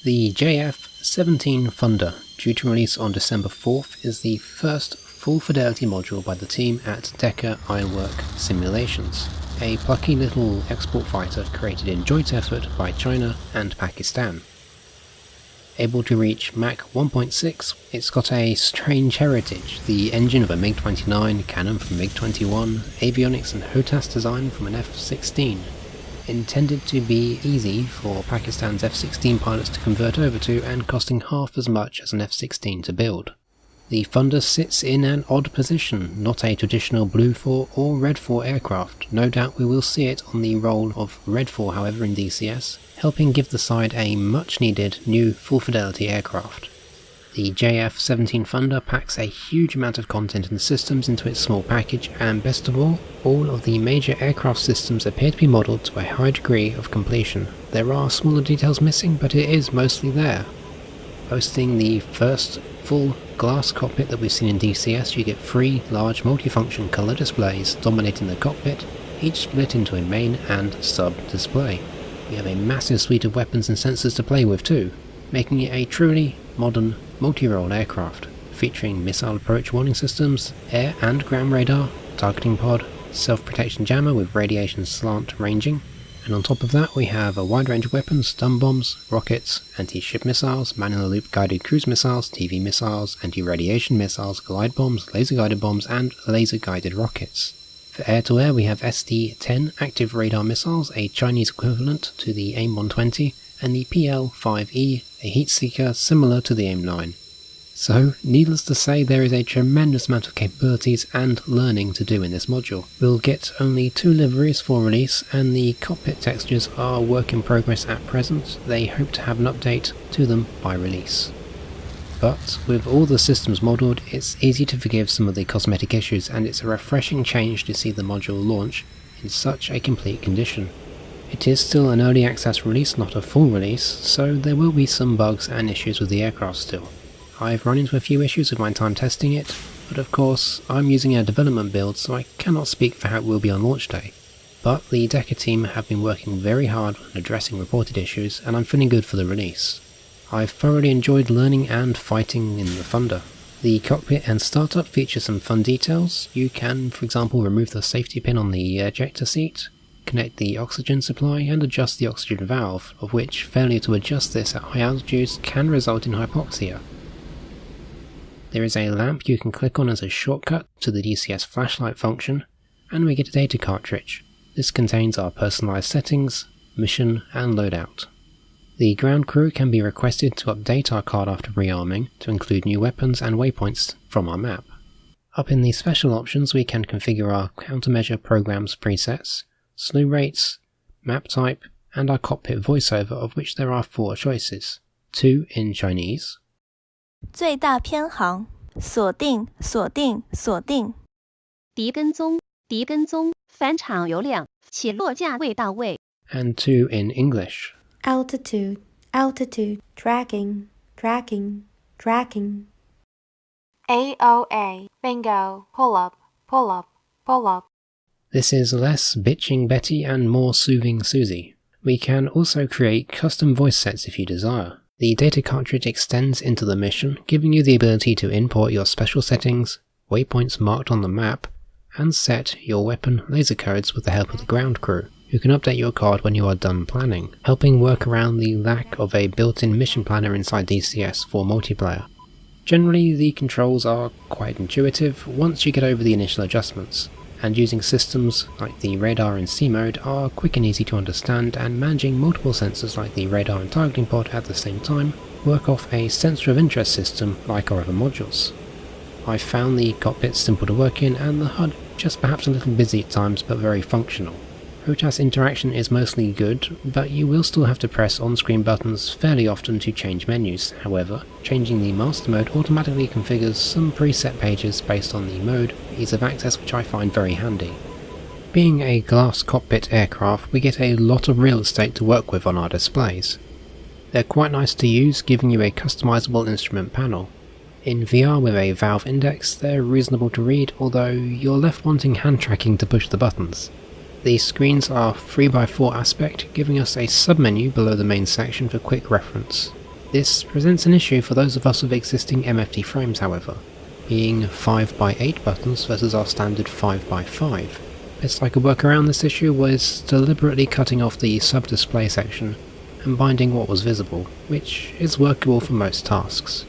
The JF-17 Thunder, due to release on December 4th, is the first full-fidelity module by the team at Decker Ironwork Simulations, a plucky little export fighter created in joint effort by China and Pakistan. Able to reach Mach 1.6, it's got a strange heritage, the engine of a MiG-29, cannon from MiG-21, avionics and HOTAS design from an F-16. Intended to be easy for Pakistan's F-16 pilots to convert over to and costing half as much as an F-16 to build. The Thunder sits in an odd position, not a traditional Blue 4 or Red 4 aircraft. No doubt we will see it on the role of Red 4 however in DCS, helping give the side a much needed new full fidelity aircraft. The JF-17 Thunder packs a huge amount of content and systems into its small package, and best of all of the major aircraft systems appear to be modelled to a high degree of completion. There are smaller details missing, but it is mostly there. Boasting the first full glass cockpit that we've seen in DCS, you get 3 large multifunction colour displays dominating the cockpit, each split into a main and sub display. We have a massive suite of weapons and sensors to play with too, making it a truly modern multi-role aircraft, featuring missile approach warning systems, air and ground radar, targeting pod, self-protection jammer with radiation slant ranging, and on top of that we have a wide range of weapons, stun bombs, rockets, anti-ship missiles, man-in-the-loop guided cruise missiles, TV missiles, anti-radiation missiles, glide bombs, laser-guided bombs, and laser-guided rockets. For air-to-air we have SD-10 active radar missiles, a Chinese equivalent to the AIM-120, and the PL-5E, a heat seeker similar to the AIM-9. So, needless to say, there is a tremendous amount of capabilities and learning to do in this module. We'll get only 2 liveries for release, and the cockpit textures are work in progress at present. They hope to have an update to them by release. But with all the systems modelled, it's easy to forgive some of the cosmetic issues, and it's a refreshing change to see the module launch in such a complete condition. It is still an early access release, not a full release, so there will be some bugs and issues with the aircraft still. I've run into a few issues with my time testing it, but of course I'm using a development build so I cannot speak for how it will be on launch day. But the Decker team have been working very hard on addressing reported issues, and I'm feeling good for the release. I've thoroughly enjoyed learning and fighting in the Thunder. The cockpit and startup feature some fun details. You can, for example, remove the safety pin on the ejector seat, connect the oxygen supply and adjust the oxygen valve, of which failure to adjust this at high altitudes can result in hypoxia. There is a lamp you can click on as a shortcut to the DCS flashlight function, and we get a data cartridge. This contains our personalised settings, mission and loadout. The ground crew can be requested to update our card after rearming to include new weapons and waypoints from our map. Up in the special options we can configure our countermeasure programs presets, slew rates, map type, and our cockpit voiceover, of which there are 4 choices. 2 in Chinese, 最大偏航锁定锁定锁定敌跟踪敌跟踪返场油量起落架未到位 and 2 in English, altitude, altitude, tracking, tracking, tracking. AOA, bingo, pull up, pull up, pull up. This is less bitching Betty and more soothing Susie. We can also create custom voice sets if you desire. The data cartridge extends into the mission, giving you the ability to import your special settings, waypoints marked on the map, and set your weapon laser codes with the help of the ground crew, who can update your card when you are done planning, helping work around the lack of a built-in mission planner inside DCS for multiplayer. Generally, the controls are quite intuitive once you get over the initial adjustments, and using systems like the radar and C mode are quick and easy to understand, and managing multiple sensors like the radar and targeting pod at the same time work off a sensor of interest system like our other modules. I've found the cockpit simple to work in and the HUD just perhaps a little busy at times but very functional. HOTAS interaction is mostly good, but you will still have to press on-screen buttons fairly often to change menus. However, changing the master mode automatically configures some preset pages based on the mode for ease of access, which I find very handy. Being a glass cockpit aircraft, we get a lot of real estate to work with on our displays. They're quite nice to use, giving you a customizable instrument panel. In VR with a valve index, they're reasonable to read, although you're left wanting hand tracking to push the buttons. The screens are 3x4 aspect, giving us a submenu below the main section for quick reference. This presents an issue for those of us with existing MFT frames, however, being 5x8 buttons versus our standard 5x5. Best I could work around this issue was deliberately cutting off the sub-display section and binding what was visible, which is workable for most tasks.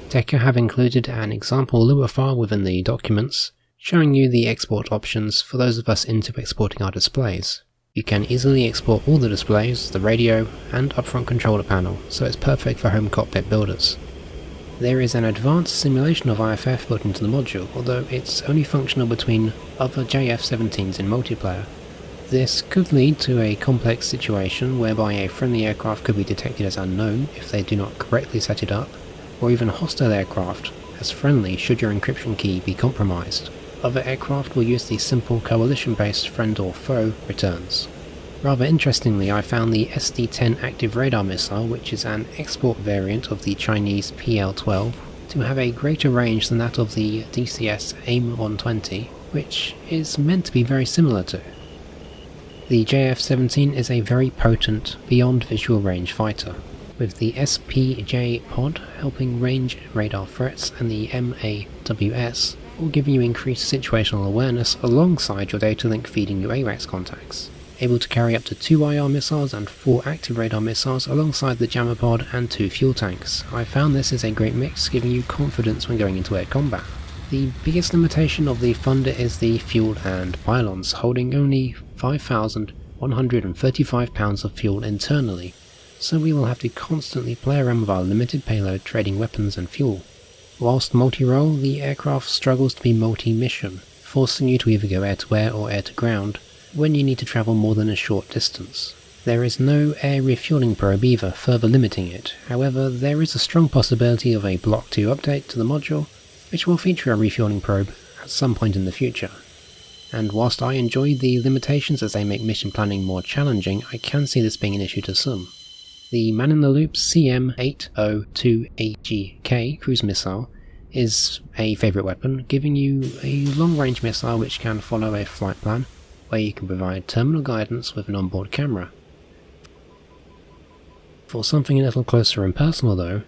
Deca have included an example Lua file within the documents, showing you the export options for those of us into exporting our displays. You can easily export all the displays, the radio, and upfront controller panel, so it's perfect for home cockpit builders. There is an advanced simulation of IFF built into the module, although it's only functional between other JF-17s in multiplayer. This could lead to a complex situation whereby a friendly aircraft could be detected as unknown if they do not correctly set it up, or even a hostile aircraft as friendly should your encryption key be compromised. Other aircraft will use the simple coalition-based friend or foe returns. Rather interestingly, I found the SD-10 active radar missile, which is an export variant of the Chinese PL-12, to have a greater range than that of the DCS AIM-120, which is meant to be very similar to. The JF-17 is a very potent, beyond visual range fighter, with the SPJ pod helping range radar threats and the MAWS will give you increased situational awareness alongside your data link feeding you AWACS contacts. Able to carry up to 2 IR missiles and 4 active radar missiles alongside the jammer pod and 2 fuel tanks. I found this is a great mix, giving you confidence when going into air combat. The biggest limitation of the Thunder is the fuel and pylons, holding only 5,135 pounds of fuel internally, so we will have to constantly play around with our limited payload trading weapons and fuel. Whilst multi-role, the aircraft struggles to be multi-mission, forcing you to either go air-to-air or air-to-ground when you need to travel more than a short distance. There is no air refueling probe either, further limiting it. However, there is a strong possibility of a Block 2 update to the module, which will feature a refueling probe at some point in the future. And whilst I enjoy the limitations as they make mission planning more challenging, I can see this being an issue to some. The man-in-the-loop CM802AGK cruise missile is a favourite weapon, giving you a long-range missile which can follow a flight plan, where you can provide terminal guidance with an onboard camera. For something a little closer and personal though,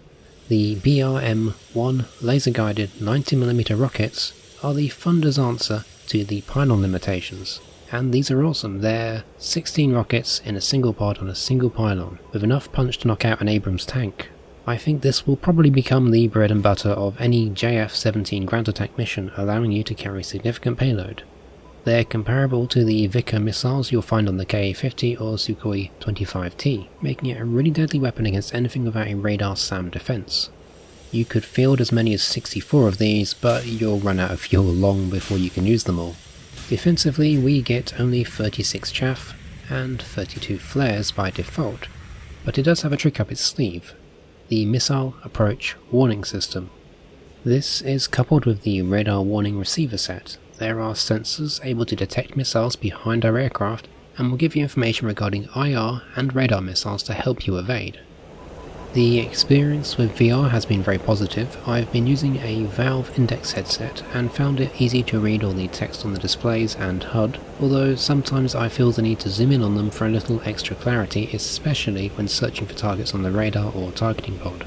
the BRM-1 laser-guided 90mm rockets are the Thunder's answer to the pylon limitations. And these are awesome. They're 16 rockets in a single pod on a single pylon, with enough punch to knock out an Abrams tank. I think this will probably become the bread and butter of any JF-17 ground attack mission, allowing you to carry significant payload. They're comparable to the Vickers missiles you'll find on the Ka-50 or Sukhoi 25T, making it a really deadly weapon against anything without a radar SAM defense. You could field as many as 64 of these, but you'll run out of fuel long before you can use them all. Defensively, we get only 36 chaff and 32 flares by default, but it does have a trick up its sleeve, the Missile Approach Warning System. This is coupled with the Radar Warning Receiver set. There are sensors able to detect missiles behind our aircraft and will give you information regarding IR and radar missiles to help you evade. The experience with VR has been very positive. I've been using a Valve Index headset and found it easy to read all the text on the displays and HUD, although sometimes I feel the need to zoom in on them for a little extra clarity, especially when searching for targets on the radar or targeting pod.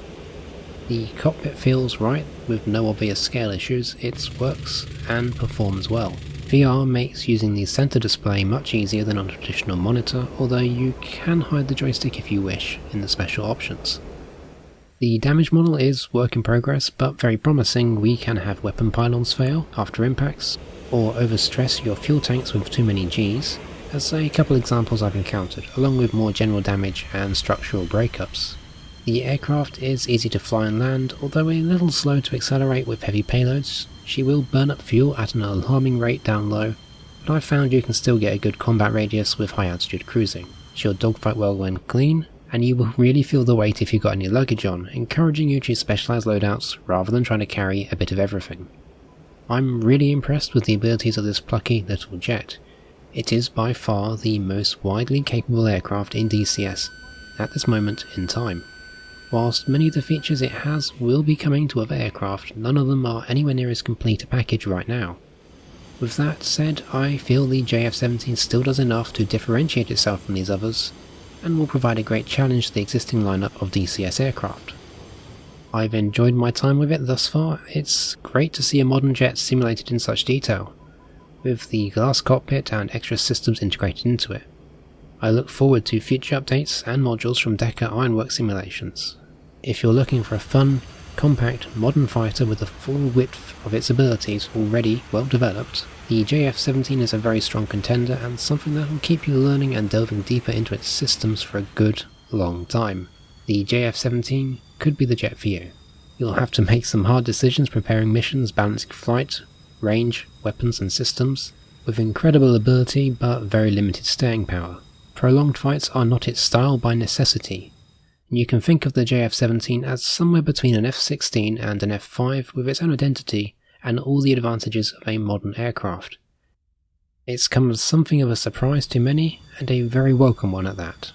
The cockpit feels right, with no obvious scale issues. It works and performs well. VR makes using the center display much easier than on a traditional monitor, although you can hide the joystick if you wish in the special options. The damage model is work in progress, but very promising. We can have weapon pylons fail after impacts, or overstress your fuel tanks with too many Gs, as a couple examples I've encountered, along with more general damage and structural breakups. The aircraft is easy to fly and land, although a little slow to accelerate with heavy payloads. She will burn up fuel at an alarming rate down low, but I've found you can still get a good combat radius with high altitude cruising. She'll dogfight well when clean, and you will really feel the weight if you've got any luggage on, encouraging you to specialise loadouts rather than trying to carry a bit of everything. I'm really impressed with the abilities of this plucky little jet. It is by far the most widely capable aircraft in DCS at this moment in time. Whilst many of the features it has will be coming to other aircraft, none of them are anywhere near as complete a package right now. With that said, I feel the JF-17 still does enough to differentiate itself from these others, and will provide a great challenge to the existing lineup of DCS aircraft. I've enjoyed my time with it thus far. It's great to see a modern jet simulated in such detail, with the glass cockpit and extra systems integrated into it. I look forward to future updates and modules from Decker Ironworks Simulations. If you're looking for a fun, compact, modern fighter with the full width of its abilities already well developed, the JF-17 is a very strong contender and something that will keep you learning and delving deeper into its systems for a good, long time. The JF-17 could be the jet for you. You'll have to make some hard decisions preparing missions, balancing flight, range, weapons and systems, with incredible ability but very limited staying power. Prolonged fights are not its style by necessity, and you can think of the JF-17 as somewhere between an F-16 and an F-5 with its own identity and all the advantages of a modern aircraft. It's come as something of a surprise to many, and a very welcome one at that.